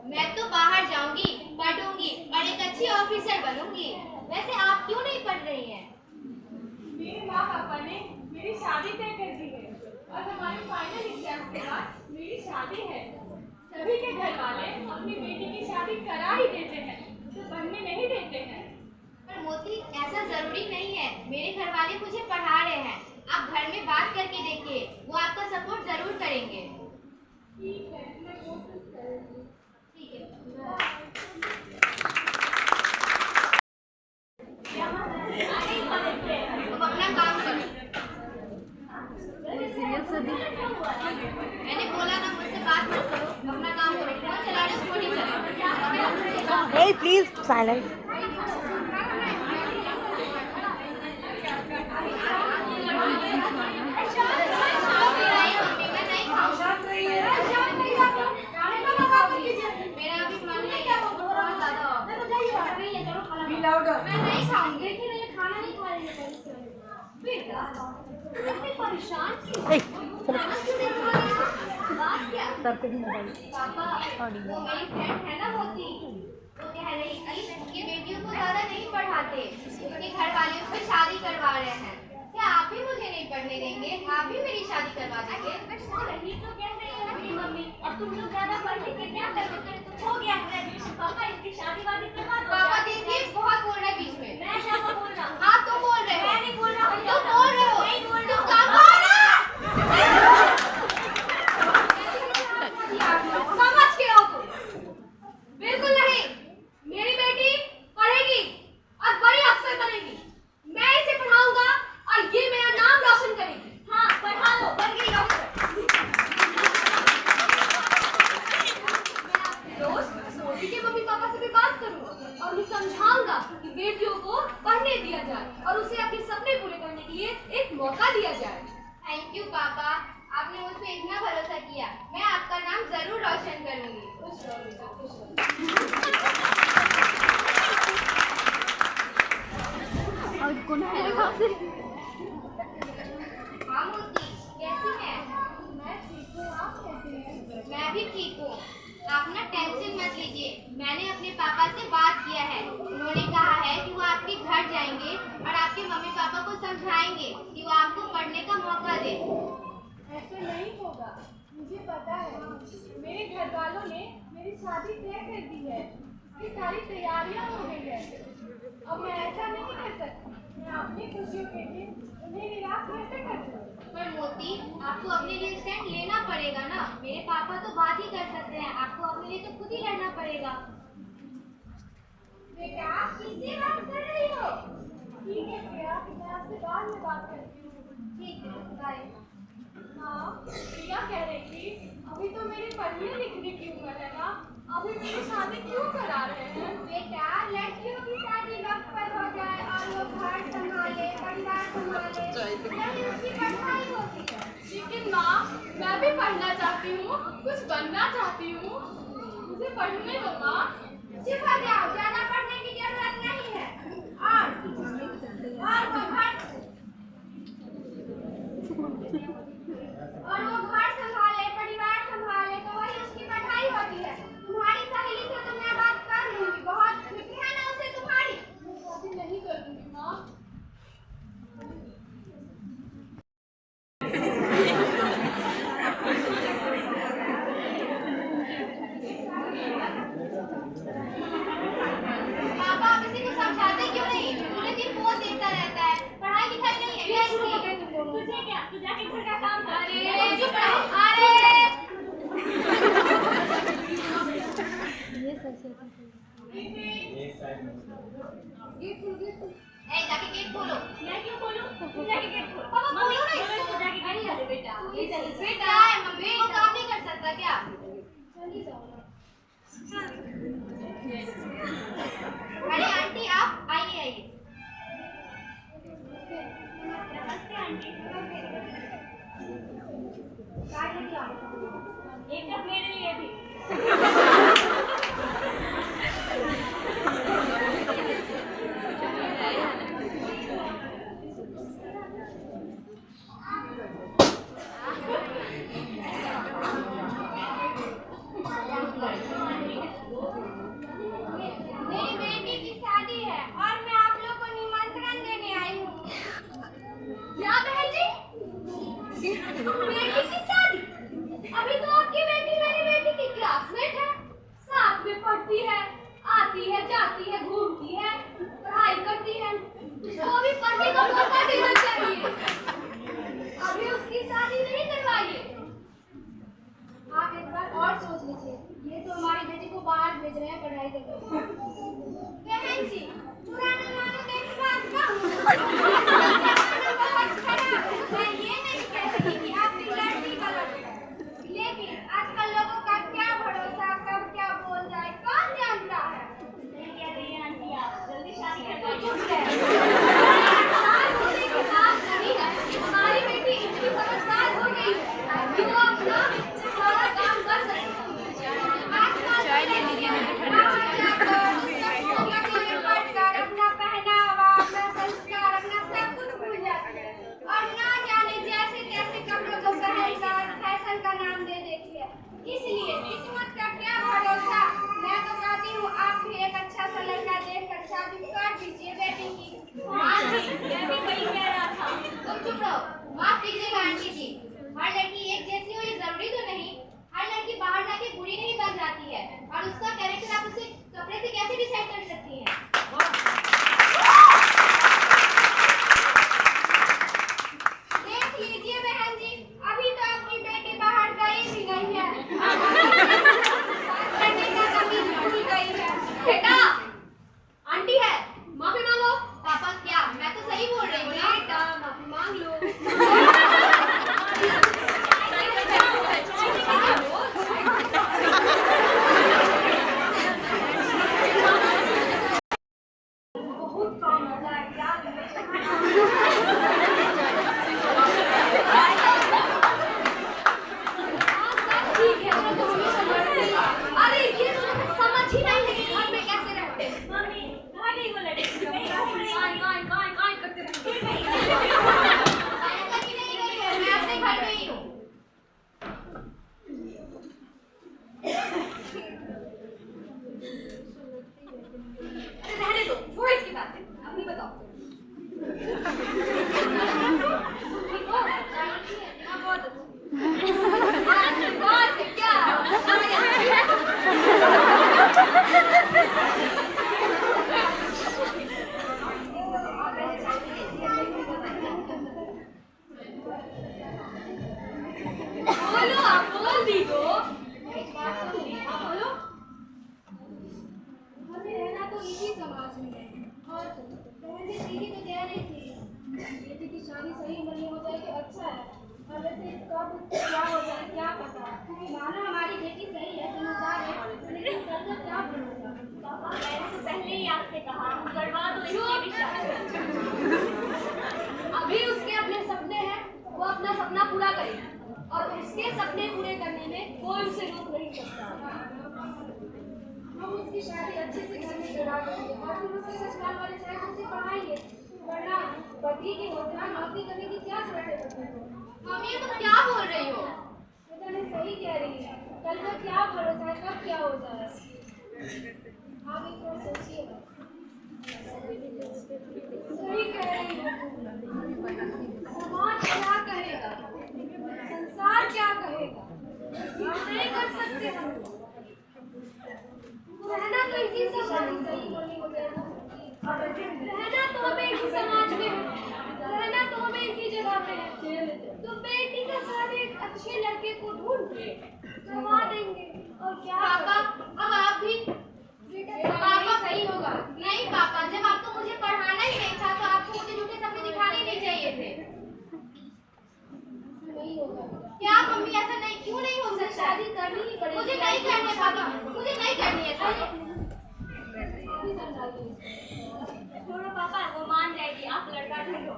मैं तो बाहर जाऊंगी, पढ़ूंगी और एक अच्छी ऑफिसर बनूंगी। वैसे आप क्यों नहीं पढ़ रही हैं? मेरे माँ पापा ने मेरी शादी तय कर दी है और हमारे फाइनल एग्जाम के बाद मेरी शादी है। सभी के घर वाले अपनी बेटी की शादी करा ही देते हैं, तो पढ़ने नहीं देते हैं। पर मोती, ऐसा जरूरी नहीं है। मेरे घर वाले मुझे पढ़ा रहे हैं। आप घर में बात करके देखिए, वो आपका सपोर्ट जरूर करेंगे। ठीक है, मैं कोशिश करूंगी। ठीक है। अब अपना काम करो। मैंने बोला ना, मुझसे बात मत करो, अपना काम करो। फोन चला रहे हो, फोन ही चलाओ। Hey, please, silence. मेरा अभी मन नहीं है, बहुत ज्यादा। Be louder. मैं नहीं खाऊंगी, लेकिन ये खाना नहीं खा रही है। बेटा, तुम इतनी परेशान क्यों? Hey, खाना क्यों नहीं खा रही हो? बात क्या? पापा, वो मेरी फ्रेंड है ना मोती, वो कह रही थी कि बेटियों को ज्यादा नहीं पढ़ाते, उनके घर वाले उससे शादी करवा रहे हैं। क्या आप भी मुझे नहीं पढ़ने देंगे? आप भी मेरी शादी करवा देंगे? यही तो कह रही है मेरी मम्मी। अब तुम लोग ज्यादा पढ़ लिख के क्या करोगे? हो गया ग्रेजुएशन, पापा इसकी शादी वादी करवा दो। पापा देखिए, बहुत बोल रहे हैं बीच में। मैं क्या बोल रहा हूँ? आप तो बोल रहे हो। मैं नहीं बोल रहा हूँ। तुम बोल रहे हो। नहीं बोल तुम रहा क्या हूँ। बोल रहे हो? समझ के रहो तुम। बिल्कुल नहीं। मेरी बेटी पढ़ेगी और बड़ी अफसर बनेगी। मैं इसे पढ़ाऊंगा और ये मेरा नाम रोशन करेगी। हाँ, पढ़ा लो, बन गई अफसर। रोज मोती के मम्मी पापा से भी बात करूंगा और उन्हें समझाऊंगा कि बेटियों को पढ़ने दिया जाए और उसे अपने सपने पूरे करने के लिए एक मौका दिया जाए। थैंक यू पापा, आपने मुझ पे इतना भरोसा किया। मैं आपका नाम जरूर रोशन करूंगी। खुश रहो बेटा, खुश रहो। हाँ मोती, कैसी हैं? मैं ठीक हूँ, आप कैसे हैं? मैं भी ठीक हूँ। आप ना टेंशन मत लीजिए, मैंने अपने पापा से बात किया है। उन्होंने कहा है कि वो आपके घर जाएंगे और आपके मम्मी पापा को समझाएंगे कि वो आपको पढ़ने का मौका दे। ऐसे नहीं होगा, मुझे पता है। मेरे घर वालों ने मेरी शादी तय कर दी है, इसकी सारी तैयारियां हो गई है। अब मैं ऐसा नहीं कर सकती। मैं अपनी खुशियों के लिए उन्हें निराश कैसे कर दूँ? पर मोती, आपको अपने लिए स्टैंड लेना पड़ेगा ना। मेरे पापा तो बात ही कर सकते हैं, आपको अपने लिए तो खुद ही लड़ना पड़ेगा। बेटा, आप किससे बात कर रही हो? ठीक है प्रिया, मैं आपसे बाद में बात करती हूँ। ठीक है, बाय। हाँ, प्रिया कह रही थी, अभी तो मेरी पढ़ने लिखने की उम्र है ना, अभी मेरी शादी क्यों करा रहे हैं? बेटा, लड़कियों की शादी वक्त पर हो जाए और वो घर संभाले, परिवार संभाले, तभी उसकी पढ़ाई होती है। लेकिन माँ, मैं भी पढ़ना चाहती हूँ, कुछ बनना चाहती हूँ। मुझे पढ़ने दो माँ। चुप हो जाओ, ज्यादा पढ़ने की जरूरत नहीं है। और वो घर संभाले, परिवार संभाले, तो वही उसकी पढ़ाई होती है। तुम्हारी सहेली से तो मैं बात कर लूंगी, बहुत मिठी है ना उसे तुम्हारी। मैं शादी नहीं करूँगी माँ। पापा, आप इसी को समझाते क्यों नहीं? पूरे दिन फोन देखता रहता है, पढ़ाई लिखाई नहीं है क्या इसकी? तुझे क्या? तू जाके घर का काम कर। अरे चुप रहो। अरे ए, जाके गेट खोलो। मैं क्यों बोलूं? तू जाके गेट खोल। पापा मम्मी, बोलो ना बोलो इसको। इसको जाके गेट खोल। बेटा, ये चलिए बेटा है, मम्मी वो काम नहीं कर सकता क्या? चली जाओ ना। अरे आंटी, आप आइए आइए। नमस्ते आंटी। कार्ड लेके आओ। एक कप मेरे लिए भी। रहे हैं पढ़ाई करने। बहन जी, पुराने जमाने में एक बात कहूँ। मैं ये नहीं कह रही कि आपकी लड़की गलत है, लेकिन आजकल लोगों का क्या भरोसा, कब क्या बोल जाए, कौन जानता है? नहीं कह रही हैं आंटी आप, जल्दी शादी कर दो। होने की बात नहीं है, हमारी बेटी इतनी समझदार हो गई है कि वो अपना सारा काम कर सकती है। चाय ले लीजिए अपना पहनावा, अपना संस्कार, अपना सब कुछ भूल जाती है और ना जाने जैसे तैसे कपड़ों को पहनकर फैशन का नाम दे देती है। इसलिए किस्मत का क्या भरोसा। मैं तो कहती हूँ आप भी एक अच्छा सा लड़का देखकर शादी कर दीजिए बेटी की। मैं भी वही कह रहा था। तुम चुप रहो, माफ कीजिएगा आंटी जी। हर लड़की एक जैसी हो ये जरूरी तो नहीं। हर लड़की बाहर जाके बुरी नहीं बन जाती है और उसका कैरेक्टर आप उसे कपड़े से कैसे डिसाइड कर सकती हैं? देख लीजिए बहन जी, अभी तो आपकी बेटी बाहर गई भी नहीं है। करने का तमीज भूल गई है। बेटा, आंटी है, माफी मांगो। पापा क्या? मैं तो सही बोल रही हूँ ना। बेटा, माफी मांग लो। रहने दो, छोड़ो इसकी बातें। अपनी बताओ। ठीक हो? हाँ, बहुत अच्छा। बहुत है क्या? बोलो, आप बोल दी दो। एक बात तो नहीं, आप बोलो। हमें रहना तो इसी समाज में है और पहले सीधी तो कह रही थी बेटी की शादी सही उम्र में हो जाए तो अच्छा है, और वैसे कब क्या हो जाए क्या पता। मानो हमारी बेटी सही है, समझदार है, लेकिन कल का क्या भरोसा। पापा, मैंने तो पहले ही आपसे कहा करवा दो इसकी भी शादी। अभी उसके अपने सपने हैं, वो अपना सपना पूरा करेगी और उसके सपने पूरे करने में कोई उसे रोक नहीं सकता। हम उसकी शादी अच्छे से घर में करा देंगे और फिर उसके ससुराल वाले शायद उसे पढ़ाएंगे, वरना पति की होटल नौकरी करने की क्या जरूरत है पति को। मम्मी, तुम क्या बोल रही हो? बेटा मैं सही कह रही है, कल का क्या भरोसा है कब क्या हो जाए। आप एक बार सोचिएगा। सही कह रही हो। समाज क्या कहेगा, संसार क्या कहेगा, नहीं कर सकते हम। रहना तो इसी समाज में, सही बोलने को रहना तो हमें इसी समाज में है, रहना तो हमें इसी जगह पे है। तो बेटी का साथ एक अच्छे लड़के को ढूंढ के करवा देंगे और क्या। पापा, अब आप भी पापा सही होगा। नहीं पापा, जब आपको मुझे पढ़ाना ही नहीं था तो आपको मुझे झूठे सपने दिखाने नहीं चाहिए थे। नहीं होगा। क्या मम्मी, ऐसा नहीं, क्यों नहीं हो सकता? शादी करनी ही पड़ेगी। मुझे नहीं करनी है पापा, मुझे नहीं करनी है शादी। छोड़ो पापा, वो मान जाएगी, आप लड़का ढूंढो।